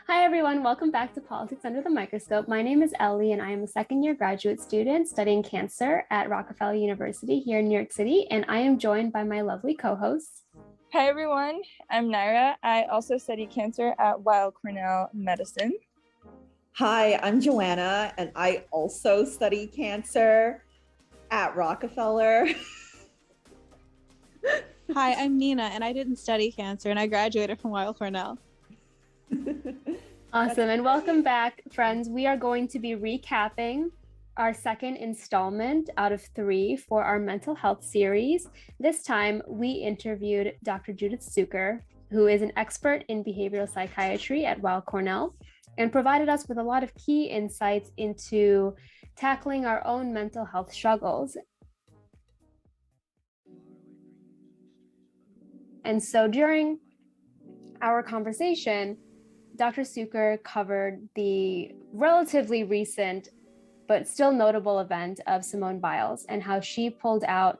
Hi, everyone. Welcome back to Politics Under the Microscope. My name is Ellie, and I am a second-year graduate student studying cancer at Rockefeller University here in New York City, and I am joined by my lovely co-hosts. Hi, everyone. I'm Naira. I also study cancer at Weill Cornell Medicine. Hi, I'm Joanna, and I also study cancer at Rockefeller. Hi, I'm Nina, and I didn't study cancer, and I graduated from Weill Cornell. Awesome, and welcome back, friends. We are going to be recapping our second installment out of 3 for our mental health series. This time, we interviewed Dr. Judith Cukor, who is an expert in behavioral psychiatry at Weill Cornell, and provided us with a lot of key insights into tackling our own mental health struggles. And so during our conversation, Dr. Cukor covered the relatively recent but still notable event of Simone Biles and how she pulled out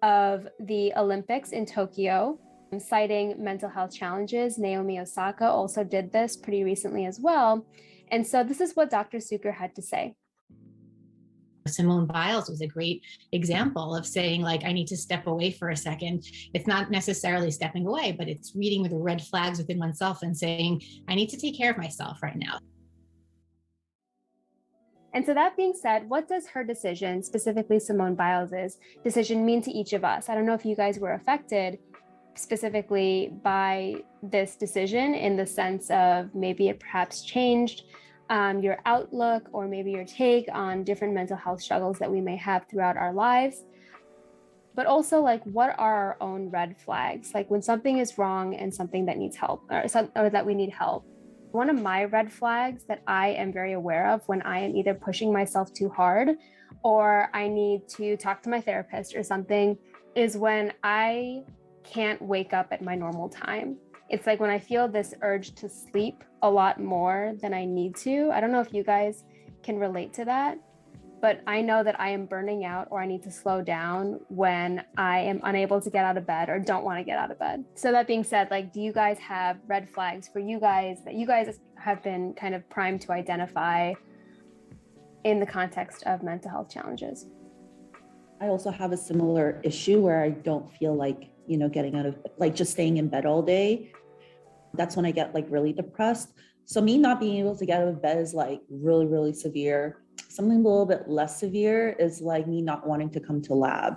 of the Olympics in Tokyo, citing mental health challenges. Naomi Osaka also did this pretty recently as well. And so this is what Dr. Cukor had to say. Simone Biles was a great example of saying, like, I need to step away for a second. It's not necessarily stepping away, but it's reading the red flags within oneself and saying, I need to take care of myself right now. And so that being said, what does her decision, specifically Simone Biles' decision, mean to each of us? I don't know if you guys were affected specifically by this decision in the sense of maybe it perhaps changed your outlook or maybe your take on different mental health struggles that we may have throughout our lives. But also, like, what are our own red flags? Like when something is wrong and something that needs help or that we need help. One of my red flags that I am very aware of when I am either pushing myself too hard or I need to talk to my therapist or something is when I can't wake up at my normal time. It's like when I feel this urge to sleep a lot more than I need to. I don't know if you guys can relate to that, but I know that I am burning out or I need to slow down when I am unable to get out of bed or don't want to get out of bed. So that being said, like, do you guys have red flags for you guys that you guys have been kind of primed to identify in the context of mental health challenges? I also have a similar issue where I don't feel like, getting out of, like, just staying in bed all day. That's when I get like really depressed. So me not being able to get out of bed is like really, really severe. Something a little bit less severe is like me not wanting to come to lab,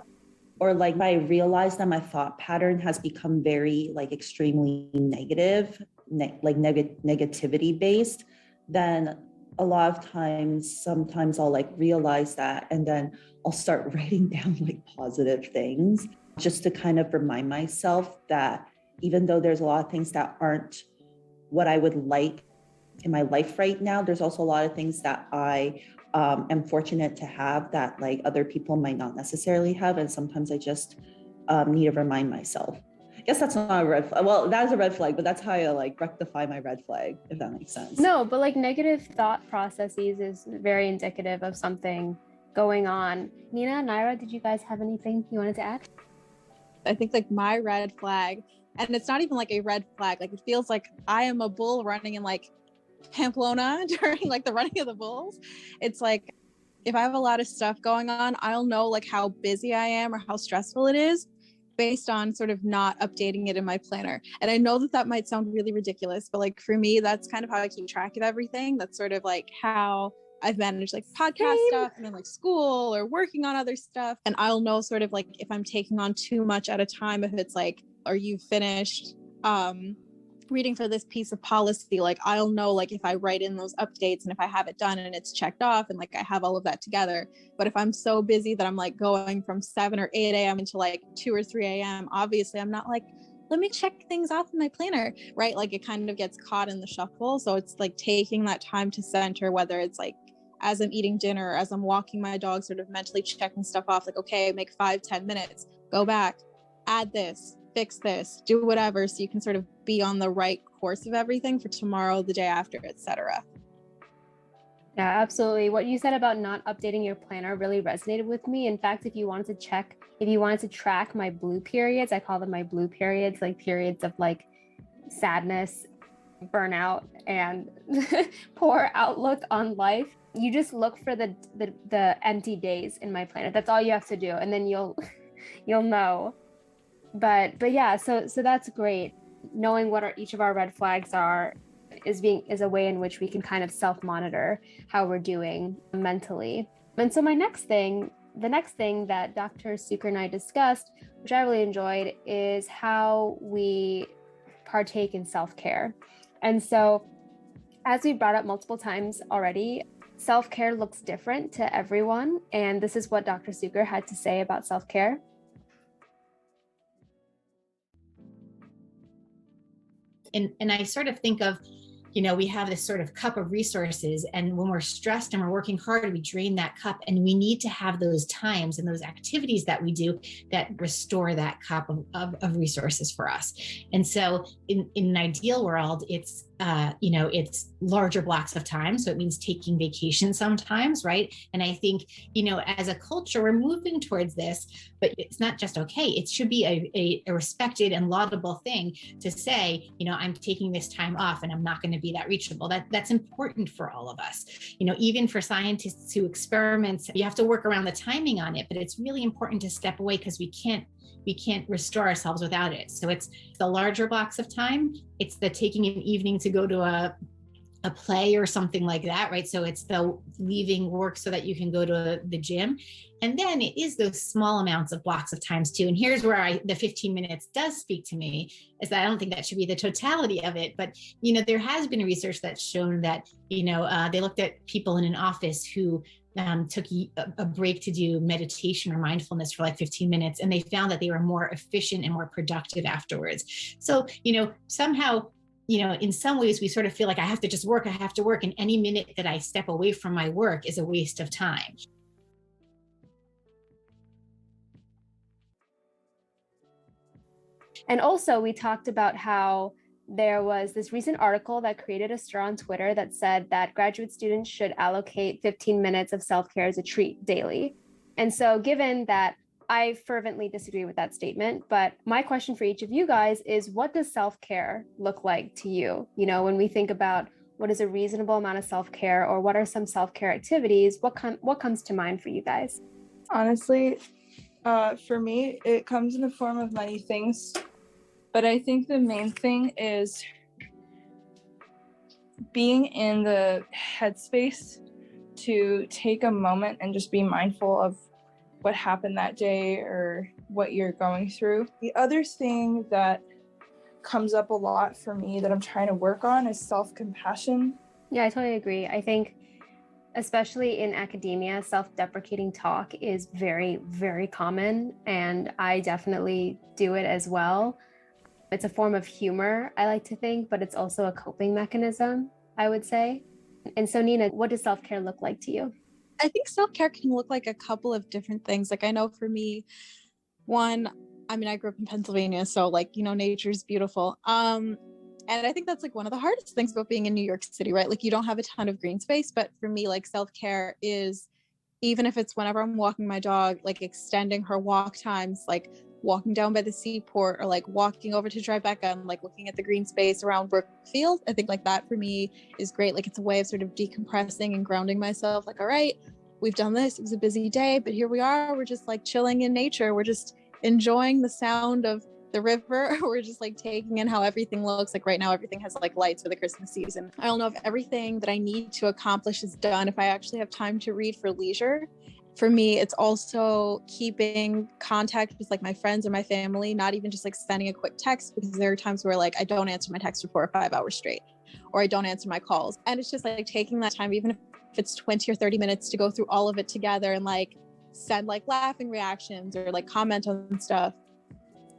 or like I realize that my thought pattern has become very like extremely negative, negativity based. Then a lot of times, sometimes I'll like realize that, and then I'll start writing down like positive things just to kind of remind myself that even though there's a lot of things that aren't what I would like in my life right now, there's also a lot of things that I am fortunate to have that like other people might not necessarily have. And sometimes I just need to remind myself. I guess that's not a red flag. Well, that is a red flag, but that's how I like rectify my red flag, if that makes sense. No, but like negative thought processes is very indicative of something going on. Nina, Naira, did you guys have anything you wanted to add? I think like my red flag, and it's not even like a red flag, like it feels like I am a bull running in like Pamplona during like the running of the bulls. It's like if I have a lot of stuff going on, I'll know like how busy I am or how stressful it is based on sort of not updating it in my planner. And I know that that might sound really ridiculous, but like for me, that's kind of how I keep track of everything. That's sort of like how I've managed like podcast stuff and then like school or working on other stuff. And I'll know sort of like if I'm taking on too much at a time, if it's like, are you finished reading for this piece of policy? Like I'll know like if I write in those updates and if I have it done and it's checked off and like I have all of that together. But if I'm so busy that I'm like going from 7 or 8 a.m. into like 2 or 3 a.m., obviously I'm not like, let me check things off in my planner, right? Like it kind of gets caught in the shuffle. So it's like taking that time to center, whether it's like as I'm eating dinner, as I'm walking my dog, sort of mentally checking stuff off, like, okay, make 5-10 minutes, go back, add this, fix this, do whatever, so you can sort of be on the right course of everything for tomorrow, the day after, etc. Yeah, absolutely. What you said about not updating your planner really resonated with me. In fact, if you wanted to track my blue periods, I call them my blue periods, like periods of like sadness burnout and poor outlook on life, you just look for the empty days in my planner. That's all you have to do, and then you'll know. But yeah, so that's great. Knowing what each of our red flags are is a way in which we can kind of self-monitor how we're doing mentally. And so the next thing that Dr. Cukor and I discussed, which I really enjoyed, is how we partake in self-care. And so, as we brought up multiple times already, self-care looks different to everyone. And this is what Dr. Cukor had to say about self-care. And I sort of think of, we have this sort of cup of resources, and when we're stressed and we're working hard, we drain that cup, and we need to have those times and those activities that we do that restore that cup of resources for us. And so in an ideal world, it's it's larger blocks of time. So it means taking vacation sometimes, right? And I think, as a culture, we're moving towards this, but it's not just okay. It should be a respected and laudable thing to say, I'm taking this time off and I'm not going to be that reachable. That's important for all of us. Even for scientists who experiment, you have to work around the timing on it, but it's really important to step away because we can't restore ourselves without it. So it's the larger blocks of time. It's the taking an evening to go to a play or something like that, right? So it's the leaving work so that you can go to the gym. And then it is those small amounts of blocks of times too. And here's where the 15 minutes does speak to me, is that I don't think that should be the totality of it. But, there has been research that's shown that, they looked at people in an office who took a break to do meditation or mindfulness for like 15 minutes, and they found that they were more efficient and more productive afterwards. So, somehow, in some ways we sort of feel like I have to work, and any minute that I step away from my work is a waste of time. And also we talked about how there was this recent article that created a stir on Twitter that said that graduate students should allocate 15 minutes of self-care as a treat daily. And so given that I fervently disagree with that statement, but my question for each of you guys is, what does self-care look like to you? When we think about what is a reasonable amount of self-care, or what are some self-care activities, what comes to mind for you guys? Honestly, for me, it comes in the form of many things. But I think the main thing is being in the headspace to take a moment and just be mindful of what happened that day or what you're going through. The other thing that comes up a lot for me that I'm trying to work on is self-compassion. Yeah, I totally agree. I think especially in academia, self-deprecating talk is very, very common, and I definitely do it as well. It's a form of humor, I like to think, but it's also a coping mechanism, I would say. And so, Nina, what does self-care look like to you? I think self-care can look like a couple of different things. Like, I know for me, one, I grew up in Pennsylvania, so nature's beautiful. And I think that's one of the hardest things about being in New York City, right? You don't have a ton of green space, but for me, self-care is, even if it's whenever I'm walking my dog, extending her walk times, walking down by the seaport, or walking over to Tribeca and looking at the green space around Brookfield. I think that for me is great. It's a way of sort of decompressing and grounding myself. All right, we've done this. It was a busy day, but here we are. We're just chilling in nature. We're just enjoying the sound of the river. We're just taking in how everything looks. Right now, everything has lights for the Christmas season. I don't know if everything that I need to accomplish is done, if I actually have time to read for leisure. For me, it's also keeping contact with my friends or my family, not even just sending a quick text, because there are times where I don't answer my text for 4 or 5 hours straight, or I don't answer my calls. And it's just taking that time, even if it's 20 or 30 minutes, to go through all of it together and send laughing reactions or comment on stuff.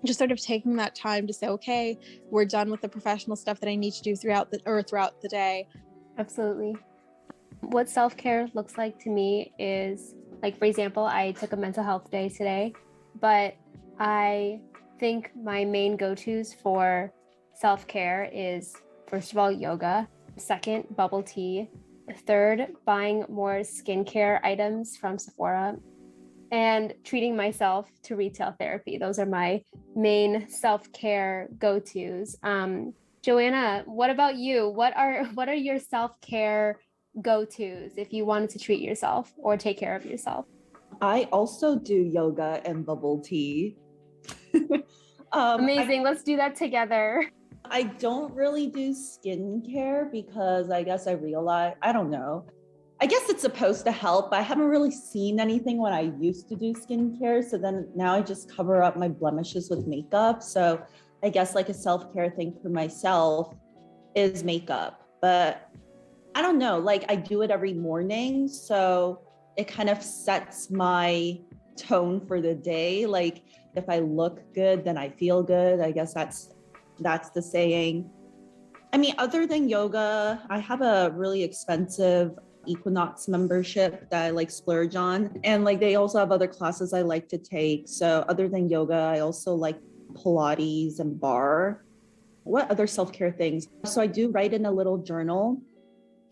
Just sort of taking that time to say, okay, we're done with the professional stuff that I need to do throughout the day. Absolutely. What self-care looks like to me is, for example, I took a mental health day today, but I think my main go-tos for self-care is, first of all, yoga, second, bubble tea, third, buying more skincare items from Sephora, and treating myself to retail therapy. Those are my main self-care go-tos. Joanna, what about you? What are your self-care go-tos if you wanted to treat yourself or take care of yourself? I also do yoga and bubble tea. Amazing. Let's do that together. I don't really do skincare because I guess I realize, I don't know. I guess it's supposed to help. I haven't really seen anything when I used to do skincare. So then now I just cover up my blemishes with makeup. So I guess like a self-care thing for myself is makeup. But I don't know, like I do it every morning. So it kind of sets my tone for the day. Like if I look good, then I feel good. I guess that's the saying. I mean, other than yoga, I have a really expensive Equinox membership that I like splurge on. And like they also have other classes I like to take. So other than yoga, I also like Pilates and bar. What other self-care things? So I do write in a little journal.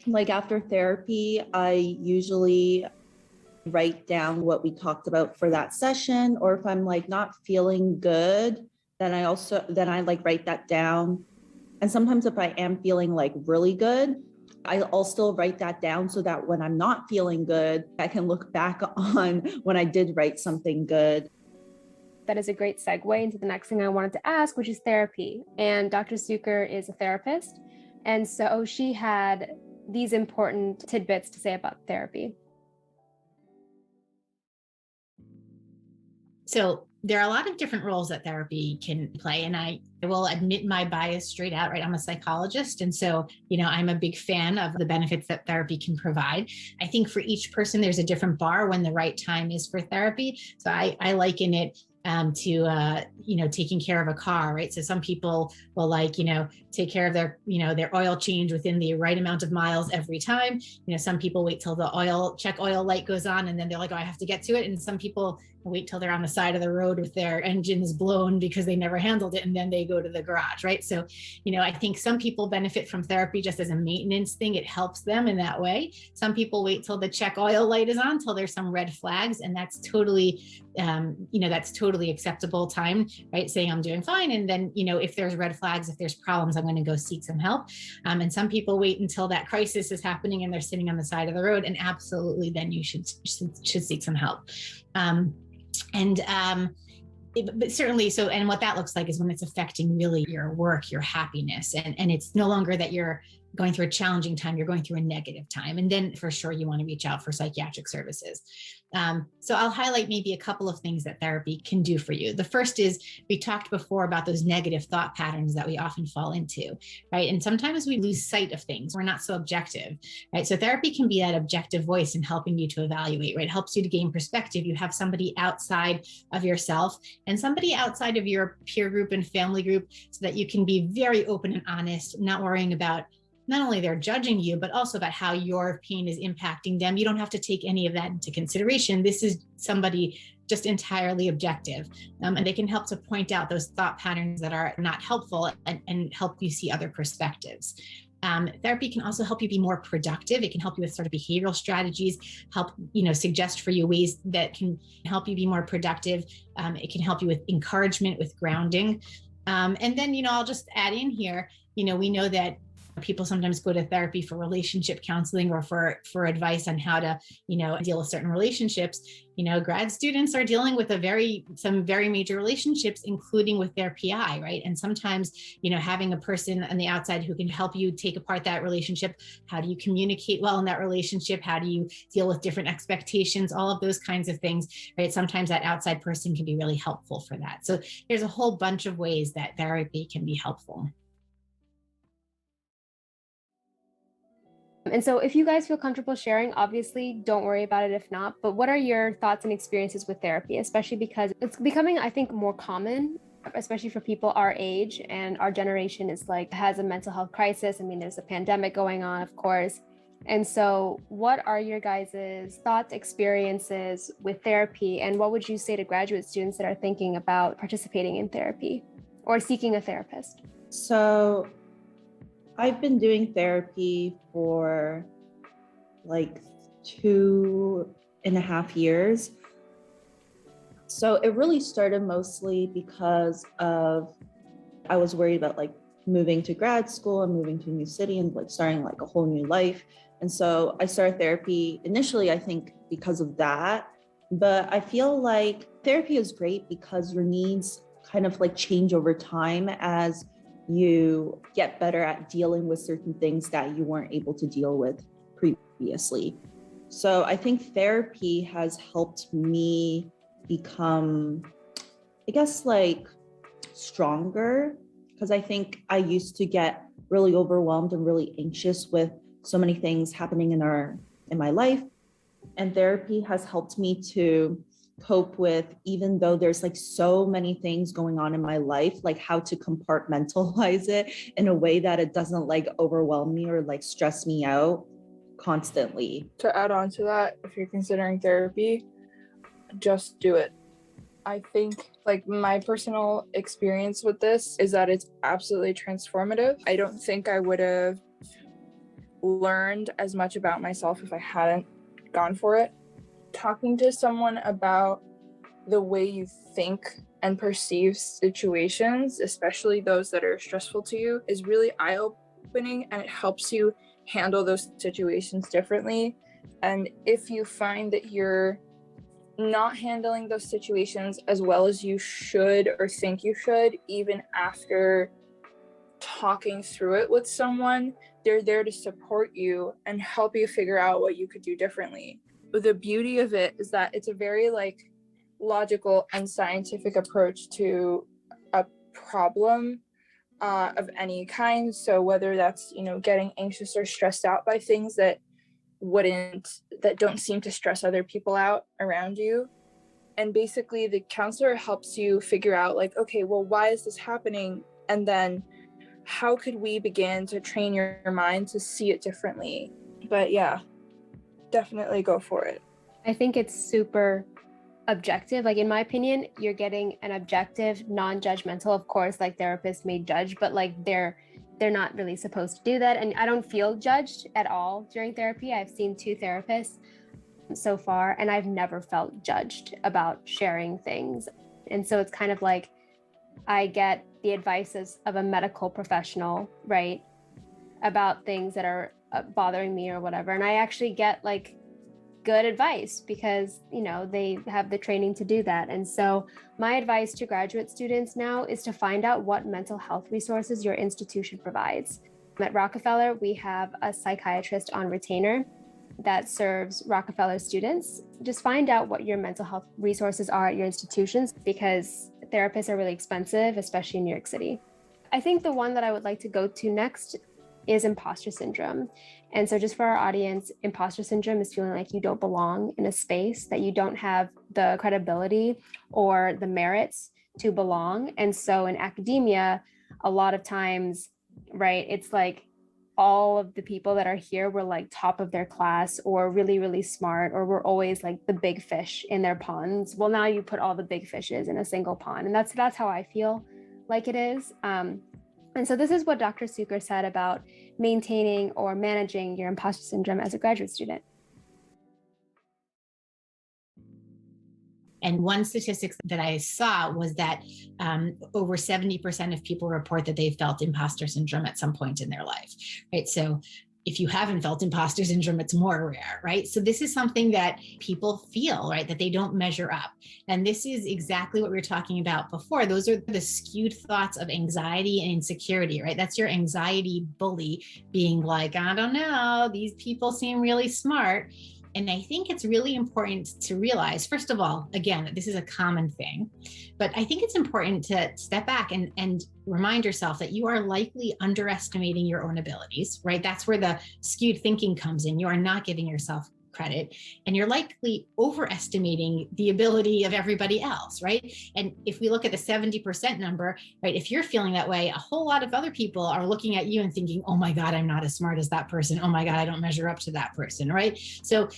Like after therapy, I usually write down what we talked about for that session. Or if I'm like not feeling good, then I like write that down. And sometimes if I am feeling like really good, I'll still write that down so that when I'm not feeling good, I can look back on when I did write something good. That is a great segue into the next thing I wanted to ask, which is therapy. And Dr. Cukor is a therapist. And so she had these important tidbits to say about therapy. So there are a lot of different roles that therapy can play. And I will admit my bias straight out, right? I'm a psychologist. And so, I'm a big fan of the benefits that therapy can provide. I think for each person, there's a different bar when the right time is for therapy. So I liken it to taking care of a car, right? So some people will take care of their oil change within the right amount of miles every time. Some people wait till the check oil light goes on and then they're like, oh, I have to get to it. And some people wait till they're on the side of the road with their engines blown because they never handled it and then they go to the garage, right? So, I think some people benefit from therapy just as a maintenance thing. It helps them in that way. Some people wait till the check oil light is on, till there's some red flags, and that's totally acceptable time, right? Saying I'm doing fine. And then, if there's red flags, if there's problems, I'm going to go seek some help. And some people wait until that crisis is happening and they're sitting on the side of the road, and absolutely then you should seek some help. But certainly, and what that looks like is when it's affecting really your work, your happiness, and it's no longer that you're going through a challenging time, you're going through a negative time. And then for sure, you want to reach out for psychiatric services. So I'll highlight maybe a couple of things that therapy can do for you. The first is, we talked before about those negative thought patterns that we often fall into, right? And sometimes we lose sight of things. We're not so objective, right? So therapy can be that objective voice in helping you to evaluate, right? It helps you to gain perspective. You have somebody outside of yourself and somebody outside of your peer group and family group, so that you can be very open and honest, not worrying about not only they're judging you, but also about how your pain is impacting them. You don't have to take any of that into consideration. This is somebody just entirely objective. And they can help to point out those thought patterns that are not helpful and help you see other perspectives. Therapy can also help you be more productive. It can help you with sort of behavioral strategies, help, suggest for you ways that can help you be more productive. It can help you with encouragement, with grounding. And then, I'll just add in here, we know that people sometimes go to therapy for relationship counseling or for advice on how to, deal with certain relationships. Grad students are dealing with some very major relationships, including with their PI, right? And sometimes, having a person on the outside who can help you take apart that relationship. How do you communicate well in that relationship? How do you deal with different expectations? All of those kinds of things, right? Sometimes that outside person can be really helpful for that. So there's a whole bunch of ways that therapy can be helpful. And so if you guys feel comfortable sharing, obviously don't worry about it if not, but what are your thoughts and experiences with therapy, especially because it's becoming, I think, more common, especially for people our age, and our generation has a mental health crisis. I mean, there's a pandemic going on, of course. And so what are your guys' thoughts, experiences with therapy, and what would you say to graduate students that are thinking about participating in therapy or seeking a therapist? So I've been doing therapy for like 2.5 years. So it really started mostly because I was worried about like moving to grad school and moving to a new city and like starting like a whole new life. And so I started therapy initially, I think because of that. But I feel like therapy is great because your needs kind of like change over time as you get better at dealing with certain things that you weren't able to deal with previously. So I think therapy has helped me become, I guess, like stronger, because I think I used to get really overwhelmed and really anxious with so many things happening in my life. And therapy has helped me to cope with, even though there's like so many things going on in my life, like how to compartmentalize it in a way that it doesn't like overwhelm me or like stress me out constantly. To add on to that, if you're considering therapy, just do it. I think like my personal experience with this is that it's absolutely transformative. I don't think I would have learned as much about myself if I hadn't gone for it. Talking to someone about the way you think and perceive situations, especially those that are stressful to you, is really eye-opening, and it helps you handle those situations differently. And if you find that you're not handling those situations as well as you should or think you should, even after talking through it with someone, they're there to support you and help you figure out what you could do differently. The beauty of it is that it's a very like logical and scientific approach to a problem of any kind. So whether that's, getting anxious or stressed out by things that don't seem to stress other people out around you. And basically the counselor helps you figure out like, okay, well, why is this happening? And then how could we begin to train your mind to see it differently? But yeah, definitely go for it. I think it's super objective. Like in my opinion, you're getting an objective, non-judgmental. Of course, like therapists may judge, but like they're not really supposed to do that. And I don't feel judged at all during therapy. I've seen 2 therapists so far, and I've never felt judged about sharing things. And so it's kind of like I get the advice of a medical professional, right, about things that are bothering me or whatever. And I actually get like good advice because, they have the training to do that. And so my advice to graduate students now is to find out what mental health resources your institution provides. At Rockefeller, we have a psychiatrist on retainer that serves Rockefeller students. Just find out what your mental health resources are at your institutions, because therapists are really expensive, especially in New York City. I think the one that I would like to go to next is imposter syndrome. And so just for our audience, imposter syndrome is feeling like you don't belong in a space, that you don't have the credibility or the merits to belong. And so in academia, a lot of times, right, it's like all of the people that are here were like top of their class or really, really smart, or were always like the big fish in their ponds. Well, now you put all the big fishes in a single pond. And that's how I feel like it is. And so this is what Dr. Cukor said about maintaining or managing your imposter syndrome as a graduate student. And one statistic that I saw was that over 70% of people report that they've felt imposter syndrome at some point in their life, right? So if you haven't felt imposter syndrome, it's more rare, right? So this is something that people feel, right, that they don't measure up. And this is exactly what we were talking about before. Those are the skewed thoughts of anxiety and insecurity, right? That's your anxiety bully being like, I don't know, these people seem really smart. And I think it's really important to realize, first of all, again, this is a common thing, but I think it's important to step back and remind yourself that you are likely underestimating your own abilities, right? That's where the skewed thinking comes in. You are not giving yourself credit, and you're likely overestimating the ability of everybody else, right? And if we look at the 70% number, right, if you're feeling that way, a whole lot of other people are looking at you and thinking, oh my God, I'm not as smart as that person. Oh my God, I don't measure up to that person, right? So,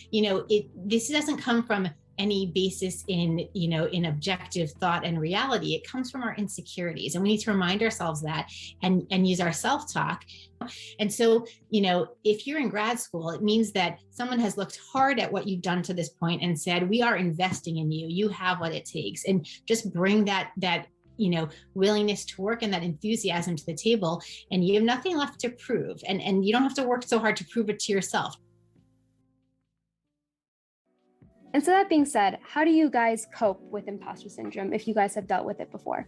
this doesn't come from any basis in objective thought and reality. It comes from our insecurities, and we need to remind ourselves that and use our self-talk. And so, if you're in grad school, it means that someone has looked hard at what you've done to this point and said, we are investing in you. You have what it takes. And just bring that willingness to work and that enthusiasm to the table, and you have nothing left to prove. And you don't have to work so hard to prove it to yourself. And so that being said, how do you guys cope with imposter syndrome if you guys have dealt with it before?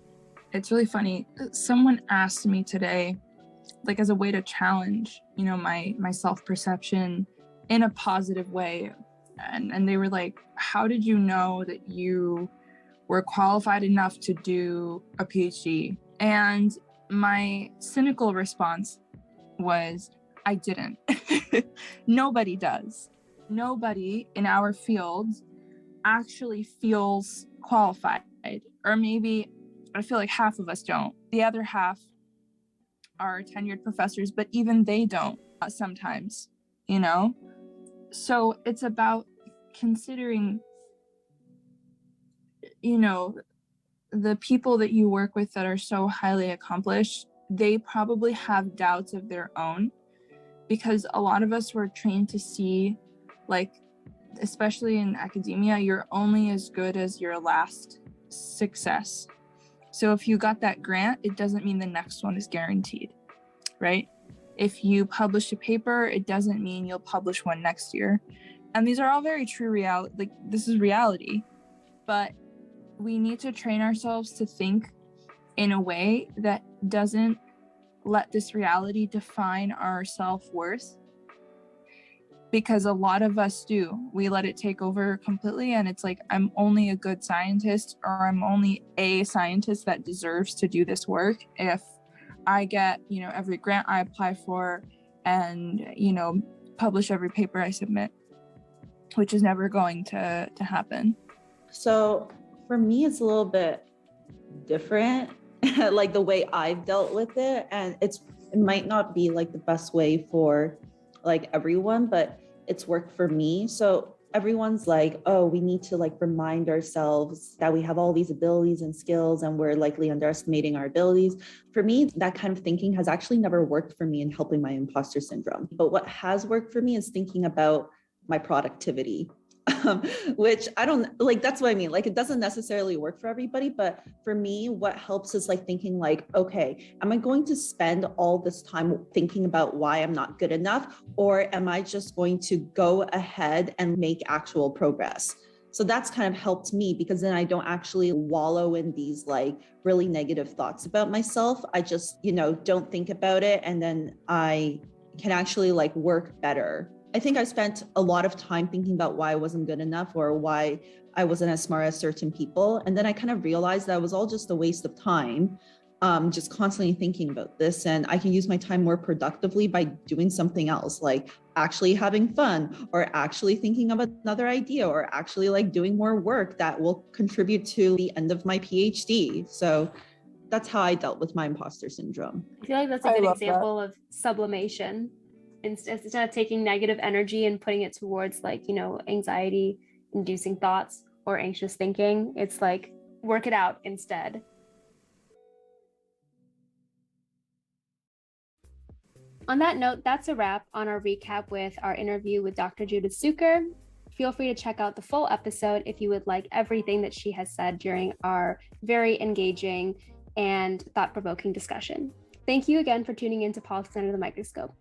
It's really funny. Someone asked me today, like as a way to challenge, my self-perception in a positive way. And they were like, how did you know that you were qualified enough to do a PhD? And my cynical response was, I didn't. Nobody does. Nobody in our field actually feels qualified, or maybe I feel like half of us don't. The other half are tenured professors, but even they don't sometimes, So it's about considering, the people that you work with that are so highly accomplished, they probably have doubts of their own, because a lot of us were trained to see, like, especially in academia, you're only as good as your last success. So if you got that grant, it doesn't mean the next one is guaranteed, right? If you publish a paper, it doesn't mean you'll publish one next year. And these are all very true reality. Like, this is reality, but we need to train ourselves to think in a way that doesn't let this reality define our self-worth, because a lot of us do. We let it take over completely, and it's like, I'm only a good scientist, or I'm only a scientist that deserves to do this work if I get, every grant I apply for and, publish every paper I submit, which is never going to happen. So for me, it's a little bit different, like the way I've dealt with it. And it might not be like the best way for like everyone, but it's worked for me. So everyone's like, oh, we need to like remind ourselves that we have all these abilities and skills, and we're likely underestimating our abilities. For me, that kind of thinking has actually never worked for me in helping my imposter syndrome. But what has worked for me is thinking about my productivity. Which I don't like, that's what I mean. Like, it doesn't necessarily work for everybody, but for me, what helps is like thinking like, okay, am I going to spend all this time thinking about why I'm not good enough? Or am I just going to go ahead and make actual progress? So that's kind of helped me, because then I don't actually wallow in these like really negative thoughts about myself. I just, don't think about it. And then I can actually like work better. I think I spent a lot of time thinking about why I wasn't good enough, or why I wasn't as smart as certain people. And then I kind of realized that it was all just a waste of time, just constantly thinking about this. And I can use my time more productively by doing something else, like actually having fun, or actually thinking of another idea, or actually like doing more work that will contribute to the end of my PhD. So that's how I dealt with my imposter syndrome. I feel like that's a good example of sublimation. Instead of taking negative energy and putting it towards like, anxiety inducing thoughts or anxious thinking, it's like, work it out instead. On that note, that's a wrap on our recap with our interview with Dr. Judith Cukor. Feel free to check out the full episode if you would like everything that she has said during our very engaging and thought-provoking discussion. Thank you again for tuning in to Politics Under the Microscope.